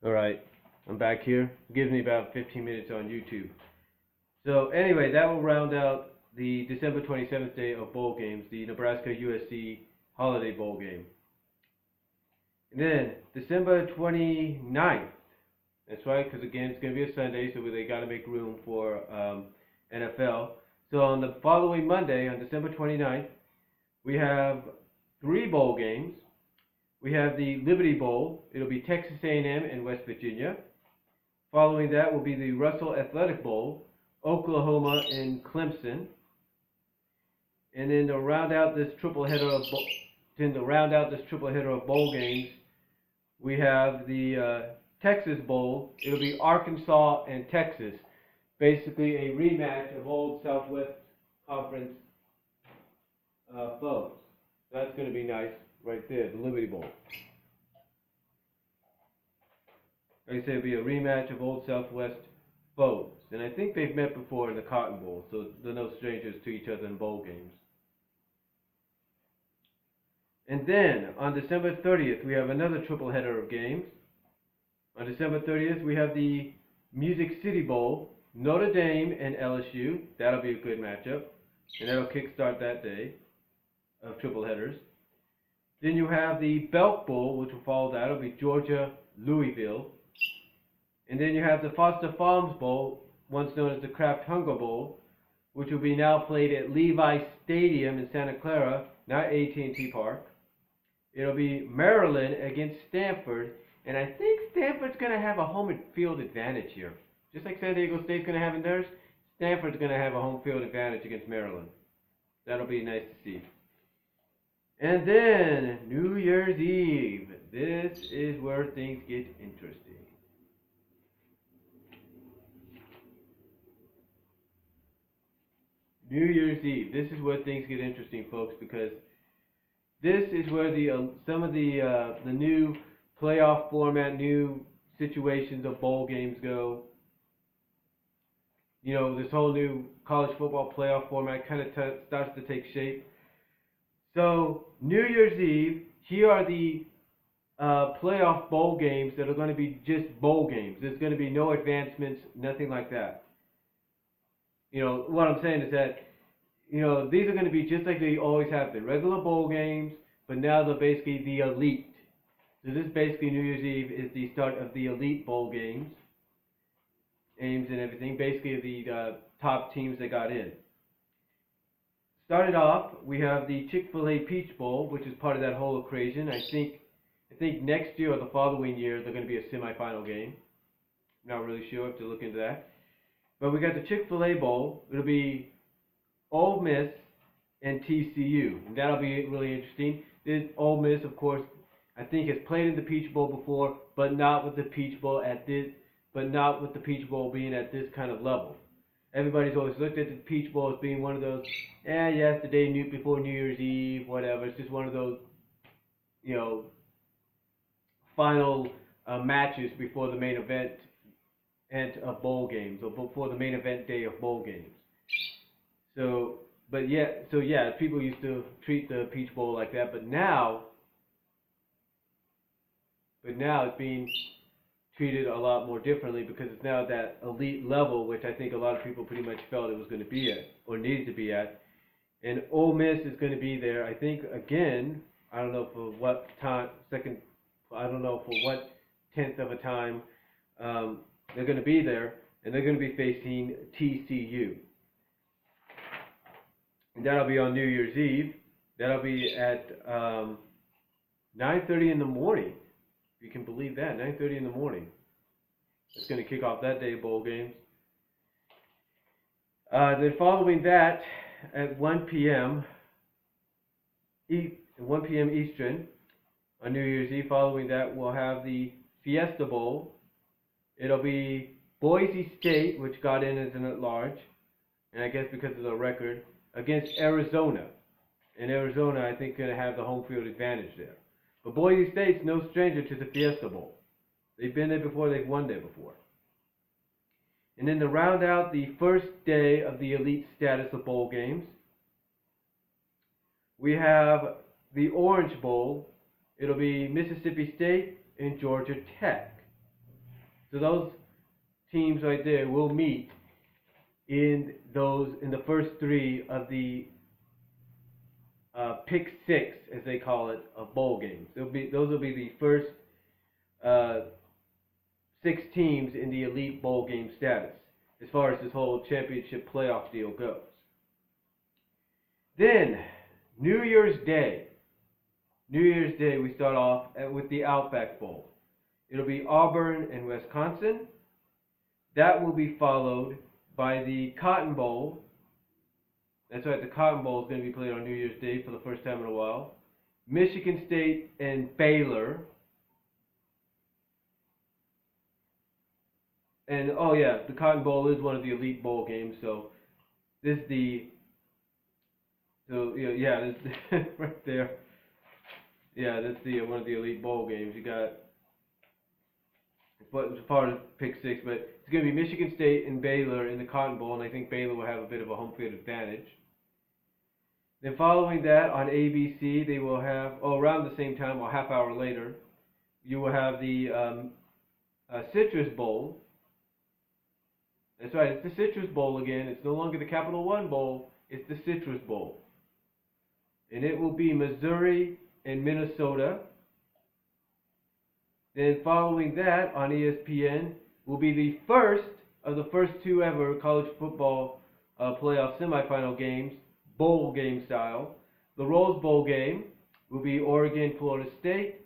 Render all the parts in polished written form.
Alright, I'm back here. It gives me about 15 minutes on YouTube. So anyway, that will round out the December 27th day of bowl games, the Nebraska USC Holiday Bowl game. And then December 29th, that's right, because again it's going to be a Sunday, so they got to make room for NFL. So on the following Monday, on December 29th, we have three bowl games. We have the Liberty Bowl. It'll be Texas A&M and West Virginia. Following that will be the Russell Athletic Bowl, Oklahoma and Clemson. And then to round out this triple header of bowl games, we have the Texas Bowl. It'll be Arkansas and Texas, basically a rematch of old Southwest Conference foes. That's going to be nice right there, the Liberty Bowl. Like I said, it'll be a rematch of old Southwest foes. And I think they've met before in the Cotton Bowl, so they're no strangers to each other in bowl games. And then, on December 30th, we have another triple header of games. On December 30th, we have the Music City Bowl, Notre Dame and LSU. That'll be a good matchup. And that'll kickstart that day of triple headers. Then you have the Belk Bowl, which will follow that. It'll be Georgia, Louisville. And then you have the Foster Farms Bowl, once known as the Kraft Hunger Bowl, which will be now played at Levi Stadium in Santa Clara, not AT&T Park. It'll be Maryland against Stanford, and I think Stanford's going to have a home field advantage here. Just like San Diego State's going to have in theirs, Stanford's going to have a home field advantage against Maryland. That'll be nice to see. And then, New Year's Eve. This is where things get interesting. New Year's Eve. This is where things get interesting, folks, because this is where some of the new playoff format, new situations of bowl games go. You know, this whole new college football playoff format kind of starts to take shape. So, New Year's Eve, here are the playoff bowl games that are going to be just bowl games. There's going to be no advancements, nothing like that. You know, what I'm saying is that, you know, these are going to be just like they always have been. Regular bowl games, but now they're basically the elite. So this basically, New Year's Eve is the start of the elite bowl games. Aims and everything. Basically the top teams that got in. Started off, we have the Chick-fil-A Peach Bowl, which is part of that whole equation. I think next year or the following year, they're going to be a semifinal game. Not really sure. Have to look into that. But we got the Chick-fil-A Bowl. It'll be Ole Miss and TCU, and that'll be really interesting. This Ole Miss, of course, I think has played in the Peach Bowl before, but not with the Peach Bowl being at this kind of level. Everybody's always looked at the Peach Bowl as being one of those, it's the day before New Year's Eve, whatever. It's just one of those, you know, final matches before the main event of bowl games, or before the main event day of bowl games. So people used to treat the Peach Bowl like that, but now it's being treated a lot more differently because it's now that elite level, which I think a lot of people pretty much felt it was going to be at, or needed to be at. And Ole Miss is going to be there, I think, again, I don't know for what tenth of a time they're going to be there, and they're going to be facing TCU. And that'll be on New Year's Eve. That'll be at 9:30 in the morning. If you can believe that, 9:30 in the morning. It's going to kick off that day of bowl games. Then following that, at 1 p.m. Eastern, on New Year's Eve, following that, we'll have the Fiesta Bowl. It'll be Boise State, which got in as an at-large, and I guess because of the record, against Arizona. And Arizona, I think, going to have the home field advantage there. But Boise State's no stranger to the Fiesta Bowl. They've been there before, they've won there before. And then to round out the first day of the elite status of bowl games, we have the Orange Bowl. It'll be Mississippi State and Georgia Tech. So those teams right there will meet in the first three of the pick six, as they call it, of bowl games. Those will be the first uh, six teams in the elite bowl game status, as far as this whole championship playoff deal goes. Then New Year's Day. New Year's Day, we start off with the Outback Bowl. It'll be Auburn and Wisconsin. That will be followed by the Cotton Bowl. That's right, the Cotton Bowl is going to be played on New Year's Day for the first time in a while. Michigan State and Baylor. And, oh yeah, the Cotton Bowl is one of the elite bowl games, so this is this right there. Yeah, that's one of the elite bowl games. You got, it's part of pick six, but it's going to be Michigan State and Baylor in the Cotton Bowl, and I think Baylor will have a bit of a home field advantage. Then following that on ABC, they will have, around the same time, or half hour later, you will have the Citrus Bowl. That's right, it's the Citrus Bowl again. It's no longer the Capital One Bowl, it's the Citrus Bowl. And it will be Missouri and Minnesota. Then following that on ESPN will be the first of the first two ever college football playoff semifinal games, bowl game style. The Rose Bowl game will be Oregon, Florida State.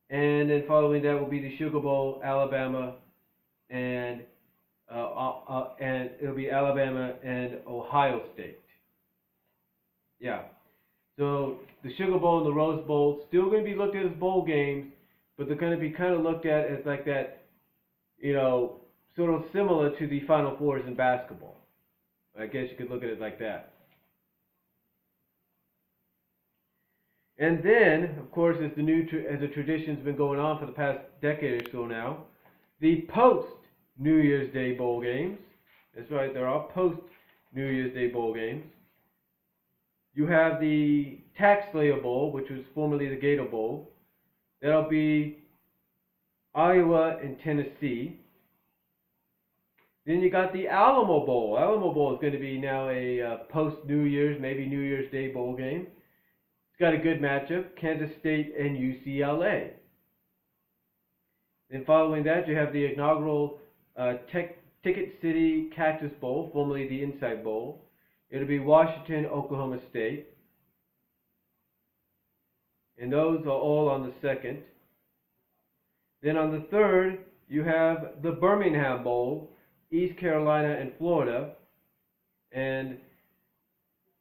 And then following that will be the Sugar Bowl, Alabama, and it'll be Alabama and Ohio State. Yeah. So the Sugar Bowl and the Rose Bowl still going to be looked at as bowl games, but they're going to be kind of looked at as like that, sort of similar to the Final Fours in basketball. I guess you could look at it like that. And then, of course, as the tradition's been going on for the past decade or so now, the post-New Year's Day bowl games. That's right, there are post-New Year's Day bowl games. You have the Tax Slayer Bowl, which was formerly the Gator Bowl. That'll be Iowa and Tennessee. Then you got the Alamo Bowl. Alamo Bowl is going to be now a post-New Year's, maybe New Year's Day bowl game. It's got a good matchup, Kansas State and UCLA. Then following that, you have the inaugural Ticket City Cactus Bowl, formerly the Insight Bowl. It'll be Washington, Oklahoma State. And those are all on the second. Then on the third, you have the Birmingham Bowl, East Carolina and Florida. And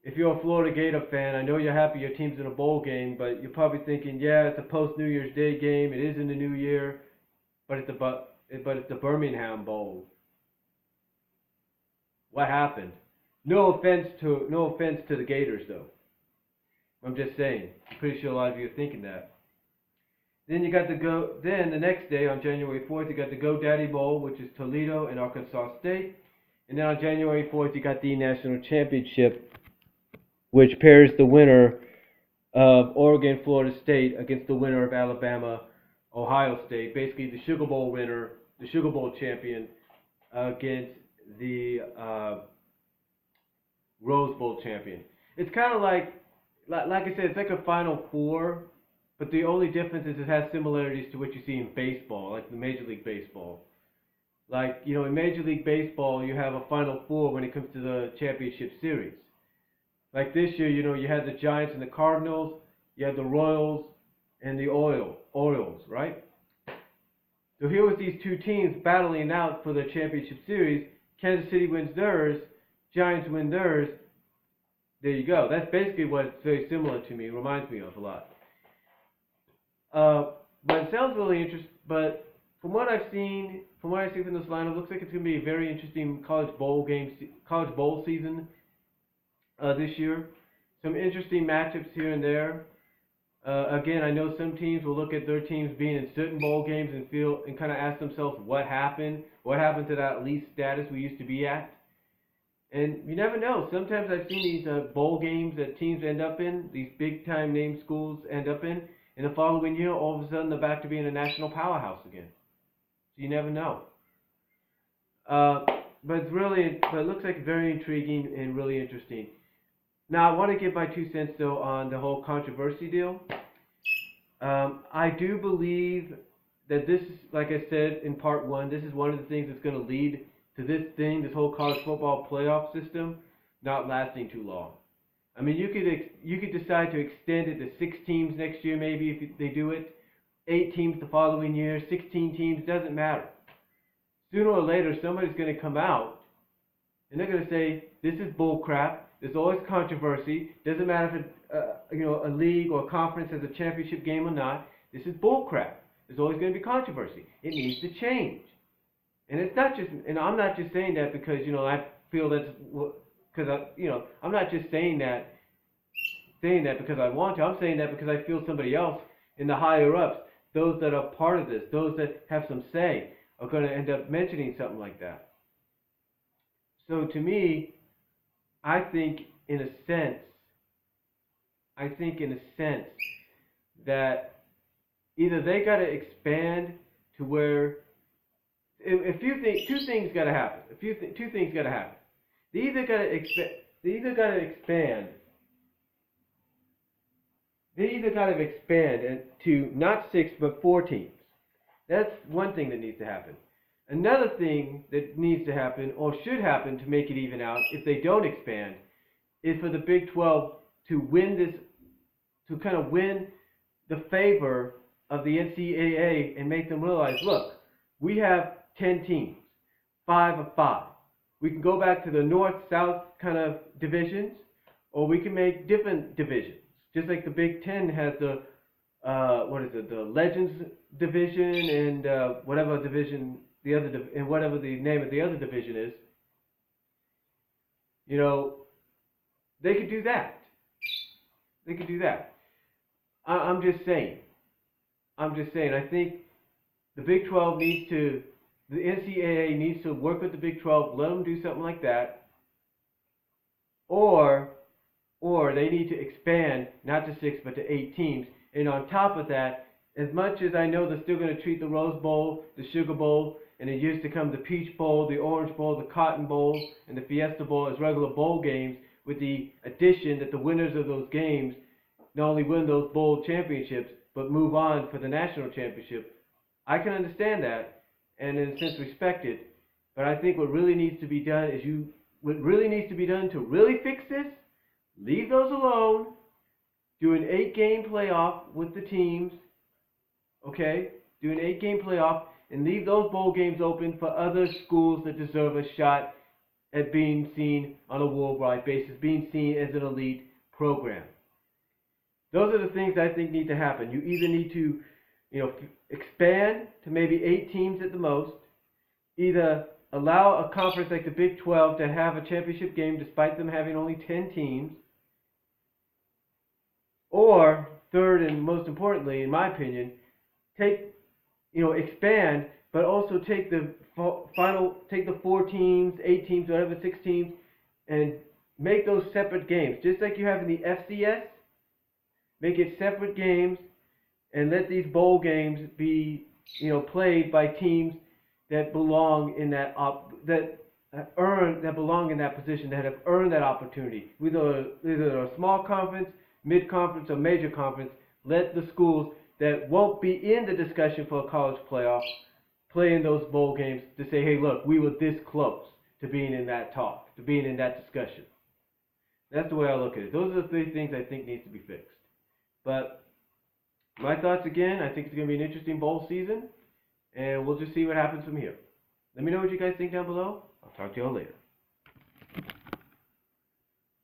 if you're a Florida Gator fan, I know you're happy your team's in a bowl game, but you're probably thinking, yeah, it's a post-New Year's Day game. It is in the new year, but it's the Birmingham Bowl. What happened? No offense to the Gators, though. I'm just saying. I'm pretty sure a lot of you are thinking that. Then you got Then the next day, on January 4th, you got the GoDaddy Bowl, which is Toledo and Arkansas State. And then on January 4th, you got the National Championship, which pairs the winner of Oregon, Florida State against the winner of Alabama, Ohio State. Basically, the Sugar Bowl winner, the Sugar Bowl champion, against the Rose Bowl champion. It's kind of like I said, it's like a Final Four, but the only difference is it has similarities to what you see in baseball, like the Major League Baseball. Like, in Major League Baseball, you have a Final Four when it comes to the championship series. Like this year, you had the Giants and the Cardinals, you had the Royals and the Orioles, right? So here was these two teams battling out for the championship series. Kansas City wins theirs, Giants win theirs. There you go. That's basically what it's very similar to me. It reminds me of a lot. But it sounds really interesting. But from what I see from this lineup, it looks like it's going to be a very interesting college bowl season this year. Some interesting matchups here and there. Again, I know some teams will look at their teams being in certain bowl games and kind of ask themselves what happened to that elite status we used to be at. And you never know. Sometimes I've seen these bowl games that teams end up in, these big-time name schools end up in the following year, all of a sudden they're back to being a national powerhouse again. So you never know. But it looks like very intriguing and really interesting. Now, I want to give my 2 cents though on the whole controversy deal. I do believe that this is, like I said in part one, this is one of the things that's going to lead to this whole college football playoff system, not lasting too long. I mean, you could decide to extend it to 6 teams next year, maybe if they do it, 8 teams the following year, 16 teams, doesn't matter. Sooner or later, somebody's going to come out and they're going to say, this is bull crap. There's always controversy. Doesn't matter if a league or a conference has a championship game or not. This is bull crap. There's always going to be controversy. It needs to change. And it's not just, and I'm not just saying that because I feel that's because I'm not just saying that because I want to. I'm saying that because I feel somebody else in the higher ups, those that are part of this, those that have some say, are going to end up mentioning something like that. So to me, I think in a sense that either they got to expand to where two things got to happen. Two things got to happen. They either got to expand to not 6 but 4 teams. That's one thing that needs to happen. Another thing that needs to happen, or should happen to make it even out, if they don't expand, is for the Big 12 to win the favor of the NCAA and make them realize, look, we have 10 teams, 5 of 5. We can go back to the north-south kind of divisions, or we can make different divisions. Just like the Big Ten has the Legends division and whatever division and whatever the name of the other division is. They could do that. I'm just saying. I think the Big 12 the NCAA needs to work with the Big 12, let them do something like that, or they need to expand not to 6 but to 8 teams. And on top of that, as much as I know they're still going to treat the Rose Bowl, the Sugar Bowl, and in years to come the Peach Bowl, the Orange Bowl, the Cotton Bowl, and the Fiesta Bowl as regular bowl games, with the addition that the winners of those games not only win those bowl championships, but move on for the national championship. I can understand that, and in a sense respect it, but I think what really needs to be done to really fix this, leave those alone, do an 8-game playoff with the teams, okay? Do an 8-game playoff, and leave those bowl games open for other schools that deserve a shot at being seen on a worldwide basis, being seen as an elite program. Those are the things I think need to happen. You either need to, expand to maybe 8 teams at the most, either allow a conference like the Big 12 to have a championship game despite them having only 10 teams, or third and most importantly, in my opinion, expand, but also take the 4 teams, 8 teams, whatever, 6 teams, and make those separate games, just like you have in the FCS. Make it separate games, and let these bowl games be, played by teams that belong in that belong in that position, that have earned that opportunity. Either a small conference, mid-conference, or major conference. Let the schools that won't be in the discussion for a college playoff play in those bowl games to say, hey, look, we were this close to being in that talk, to being in that discussion. That's the way I look at it. Those are the 3 things I think needs to be fixed. But my thoughts again, I think it's going to be an interesting bowl season, and we'll just see what happens from here. Let me know what you guys think down below. I'll talk to you all later.